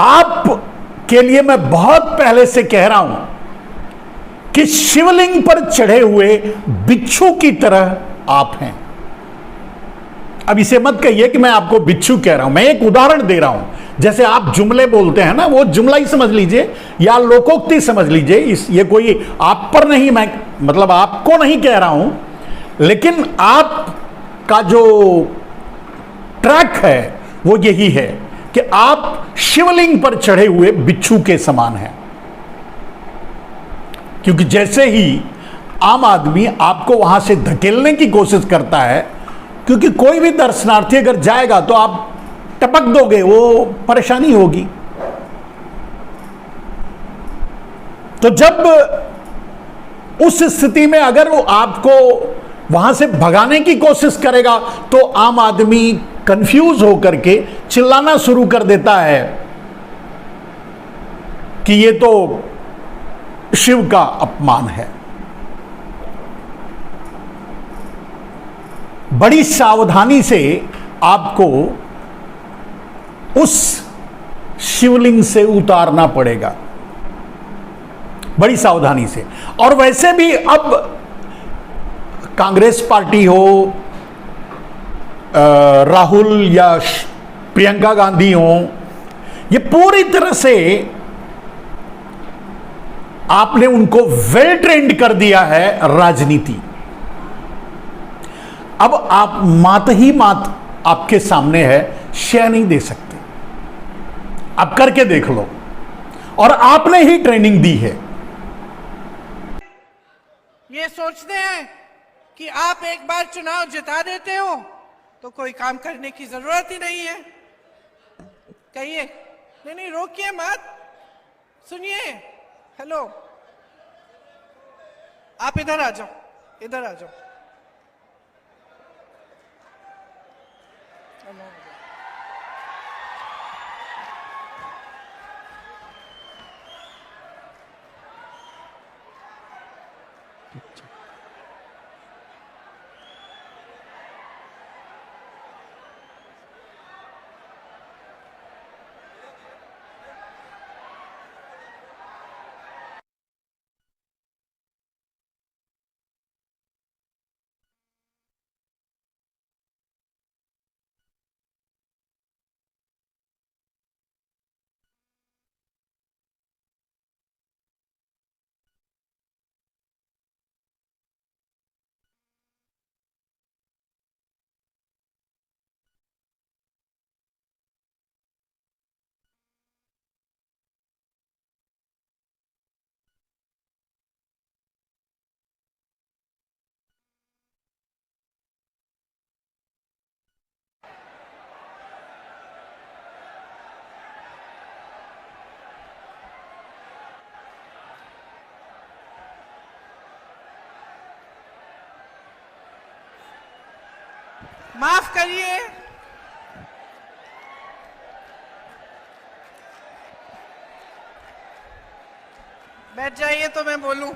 आप के लिए मैं बहुत पहले से कह रहा हूं कि शिवलिंग पर चढ़े हुए बिच्छू की तरह आप हैं। अब इसे मत कहिए कि मैं आपको बिच्छू कह रहा हूं, मैं एक उदाहरण दे रहा हूं। जैसे आप जुमले बोलते हैं ना, वो जुमला ही समझ लीजिए या लोकोक्ति समझ लीजिए। ये कोई आप पर नहीं, मैं मतलब आपको नहीं कह रहा हूं, लेकिन आपका जो ट्रैक है वो यही है कि आप शिवलिंग पर चढ़े हुए बिच्छू के समान हैं। क्योंकि जैसे ही आम आदमी आपको वहां से धकेलने की कोशिश करता है, क्योंकि कोई भी दर्शनार्थी अगर जाएगा तो आप टपक दोगे, वो परेशानी होगी। तो जब उस स्थिति में अगर वो आपको वहां से भगाने की कोशिश करेगा तो आम आदमी कंफ्यूज होकर के चिल्लाना शुरू कर देता है कि ये तो शिव का अपमान है। बड़ी सावधानी से आपको उस शिवलिंग से उतारना पड़ेगा, बड़ी सावधानी से। और वैसे भी अब कांग्रेस पार्टी हो, राहुल या प्रियंका गांधी हो, ये पूरी तरह से आपने उनको वेल ट्रेंड कर दिया है राजनीति। अब आप मात ही मात आपके सामने है, शेयर नहीं दे सकते। आप करके देख लो, और आपने ही ट्रेनिंग दी है। ये सोचते हैं कि आप एक बार चुनाव जिता देते हो तो कोई काम करने की जरूरत ही नहीं है। कहिए, नहीं रोकिए मत, सुनिए। हेलो, आप इधर आ जाओ, इधर आ जाओ। माफ करिए, बैठ जाइए तो मैं बोलूं।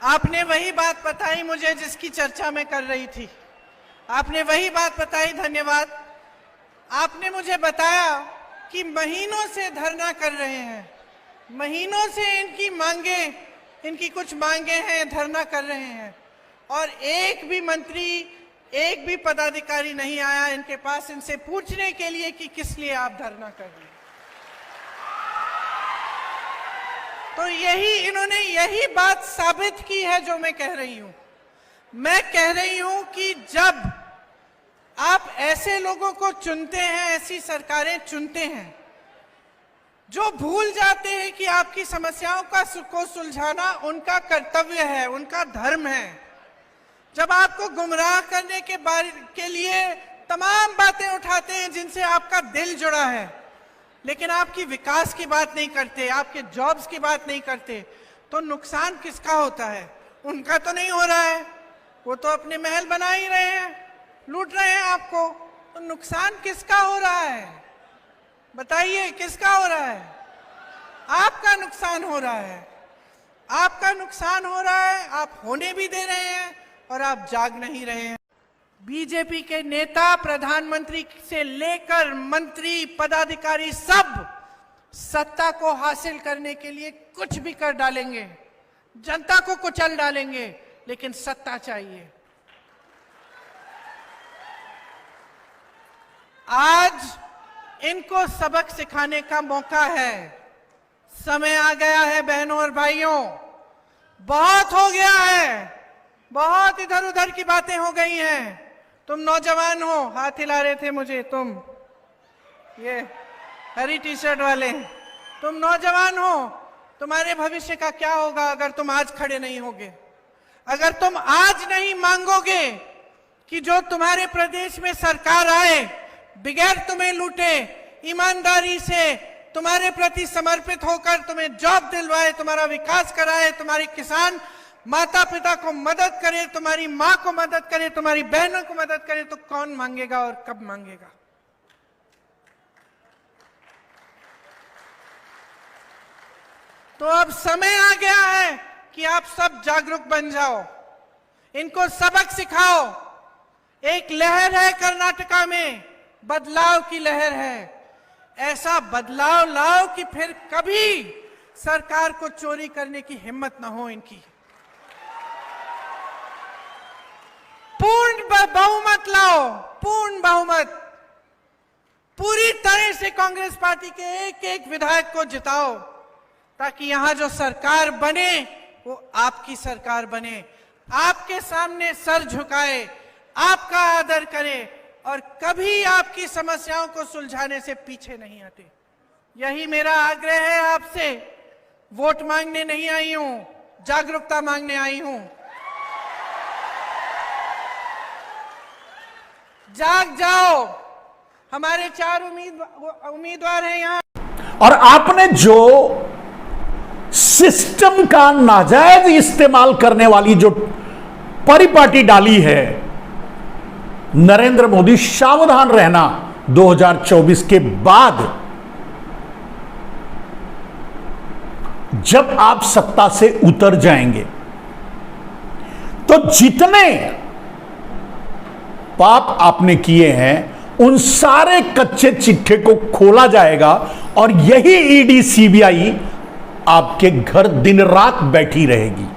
आपने वही बात बताई मुझे जिसकी चर्चा मैं कर रही थी। आपने वही बात बताई, धन्यवाद। आपने मुझे बताया कि महीनों से धरना कर रहे हैं, महीनों से इनकी कुछ मांगे हैं, धरना कर रहे हैं, और एक भी मंत्री, एक भी पदाधिकारी नहीं आया इनके पास इनसे पूछने के लिए कि किस लिए आप धरना कर रहे हैं। तो इन्होंने यही बात साबित की है जो मैं कह रही हूं। मैं कह रही हूं कि जब आप ऐसे लोगों को चुनते हैं, ऐसी सरकारें चुनते हैं जो भूल जाते हैं कि आपकी समस्याओं को सुलझाना उनका कर्तव्य है, उनका धर्म है। जब आपको गुमराह करने के लिए तमाम बातें उठाते हैं जिनसे आपका दिल जुड़ा है, लेकिन आपकी विकास की बात नहीं करते, आपके जॉब्स की बात नहीं करते, तो नुकसान किसका होता है? उनका तो नहीं हो रहा है, वो तो अपने महल बना ही रहे हैं, लूट रहे हैं आपको। तो नुकसान किसका हो रहा है? बताइए, किसका हो रहा है? आपका नुकसान हो रहा है। आपका नुकसान हो रहा है, आप होने भी दे रहे हैं और आप जाग नहीं रहे हैं। बीजेपी के नेता, प्रधानमंत्री से लेकर मंत्री, पदाधिकारी सब सत्ता को हासिल करने के लिए कुछ भी कर डालेंगे, जनता को कुचल डालेंगे, लेकिन सत्ता चाहिए। आज इनको सबक सिखाने का मौका है। समय आ गया है बहनों और भाइयों, बहुत हो गया है, बहुत इधर उधर की बातें हो गई हैं। तुम नौजवान हो, हाथ हिला रहे थे मुझे, तुम ये हरी टी शर्ट वाले, तुम नौजवान हो, तुम्हारे भविष्य का क्या होगा अगर तुम आज खड़े नहीं होगे, अगर तुम आज नहीं मांगोगे कि जो तुम्हारे प्रदेश में सरकार आए, बगैर तुम्हें लूटे, ईमानदारी से तुम्हारे प्रति समर्पित होकर तुम्हें जॉब दिलवाए, तुम्हारा विकास कराए, तुम्हारी किसान माता पिता को मदद करे, तुम्हारी मां को मदद करे, तुम्हारी बहनों को मदद करे, तो कौन मांगेगा और कब मांगेगा? तो अब समय आ गया है कि आप सब जागरूक बन जाओ, इनको सबक सिखाओ। एक लहर है कर्नाटका में, बदलाव की लहर है। ऐसा बदलाव लाओ कि फिर कभी सरकार को चोरी करने की हिम्मत ना हो इनकी। पूर्ण बहुमत लाओ, पूर्ण बहुमत, पूरी तरह से कांग्रेस पार्टी के एक एक विधायक को जिताओ, ताकि यहां जो सरकार बने वो आपकी सरकार बने, आपके सामने सर झुकाए, आपका आदर करे और कभी आपकी समस्याओं को सुलझाने से पीछे नहीं हटे। यही मेरा आग्रह है आपसे। वोट मांगने नहीं आई हूं, जागरूकता मांगने आई हूं। जाग जाओ, हमारे 4 उम्मीदवार हैं यहां। और आपने जो सिस्टम का नाजायज इस्तेमाल करने वाली जो परिपाटी डाली है, नरेंद्र मोदी सावधान रहना 2024 के बाद, जब आप सत्ता से उतर जाएंगे तो जितने पाप आपने किए हैं उन सारे कच्चे चिट्ठे को खोला जाएगा और यही ईडी सीबीआई आपके घर दिन रात बैठी रहेगी,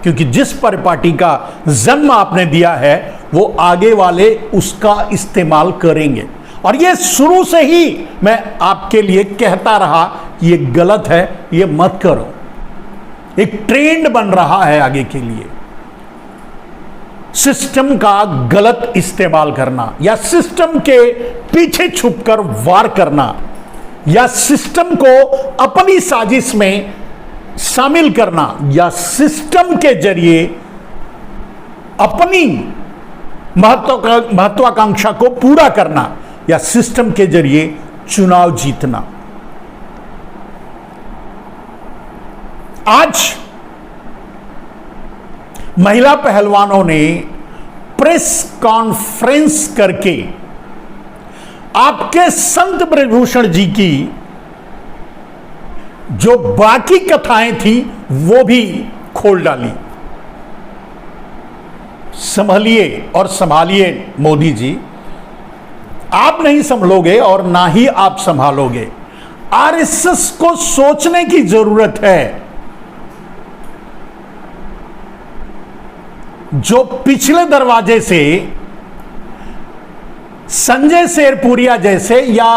क्योंकि जिस परिपाटी का जन्म आपने दिया है वो आगे वाले उसका इस्तेमाल करेंगे। और ये शुरू से ही मैं आपके लिए कहता रहा, ये गलत है, ये मत करो। एक ट्रेंड बन रहा है आगे के लिए, सिस्टम का गलत इस्तेमाल करना या सिस्टम के पीछे छुपकर वार करना या सिस्टम को अपनी साजिश में शामिल करना या सिस्टम के जरिए अपनी महत्वाकांक्षा को पूरा करना या सिस्टम के जरिए चुनाव जीतना। आज महिला पहलवानों ने प्रेस कॉन्फ्रेंस करके आपके संत ब्रजभूषण जी की जो बाकी कथाएं थी वो भी खोल डाली। संभलिए और संभालिए मोदी जी, आप नहीं संभलोगे और ना ही आप संभालोगे। आरएसएस को सोचने की जरूरत है। जो पिछले दरवाजे से संजय शेरपुरिया जैसे या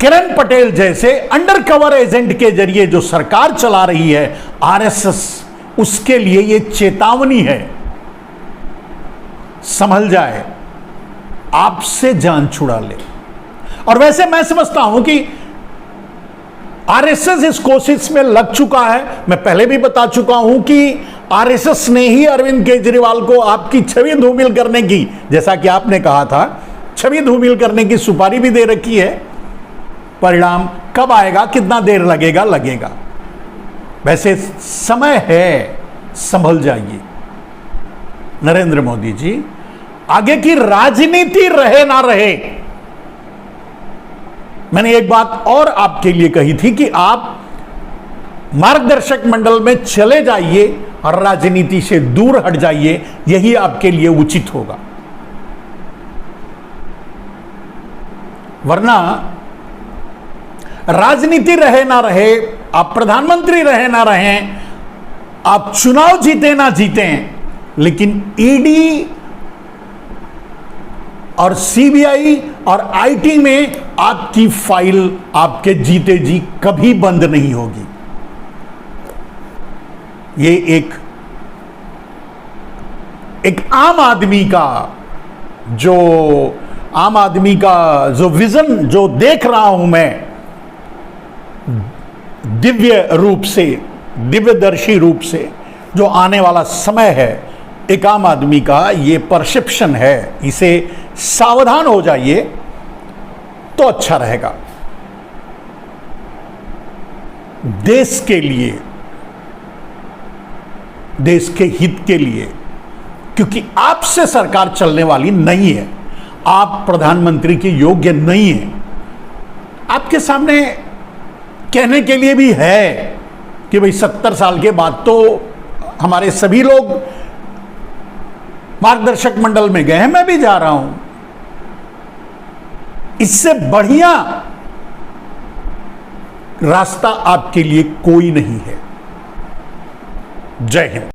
किरण पटेल जैसे अंडर कवर एजेंट के जरिए जो सरकार चला रही है आरएसएस, उसके लिए यह चेतावनी है। संभल जाए, आपसे जान छुड़ा ले। और वैसे मैं समझता हूं कि आरएसएस इस कोशिश में लग चुका है। मैं पहले भी बता चुका हूं कि आरएसएस ने ही अरविंद केजरीवाल को आपकी छवि धूमिल करने की, जैसा कि आपने कहा था, छवि धूमिल करने की सुपारी भी दे रखी है। परिणाम कब आएगा, कितना देर लगेगा। वैसे समय है, संभल जाइए नरेंद्र मोदी जी। आगे की राजनीति रहे ना रहे, मैंने एक बात और आपके लिए कही थी कि आप मार्गदर्शक मंडल में चले जाइए और राजनीति से दूर हट जाइए, यही आपके लिए उचित होगा। वरना राजनीति रहे ना रहे, आप प्रधानमंत्री रहे ना रहे, आप चुनाव जीते ना जीते, लेकिन ईडी और सीबीआई और आईटी में आपकी फाइल आपके जीते जी कभी बंद नहीं होगी। ये एक आम आदमी का जो विजन जो देख रहा हूं मैं, दिव्य रूप से, दिव्यदर्शी रूप से जो आने वाला समय है, एक आम आदमी का ये परसेप्शन है, इसे सावधान हो जाइए तो अच्छा रहेगा देश के लिए, देश के हित के लिए। क्योंकि आपसे सरकार चलने वाली नहीं है, आप प्रधानमंत्री के योग्य नहीं हैं। आपके सामने कहने के लिए भी है कि भाई 70 साल के बाद तो हमारे सभी लोग मार्गदर्शक मंडल में गए हैं, मैं भी जा रहा हूं। इससे बढ़िया रास्ता आपके लिए कोई नहीं है। जय हिंद।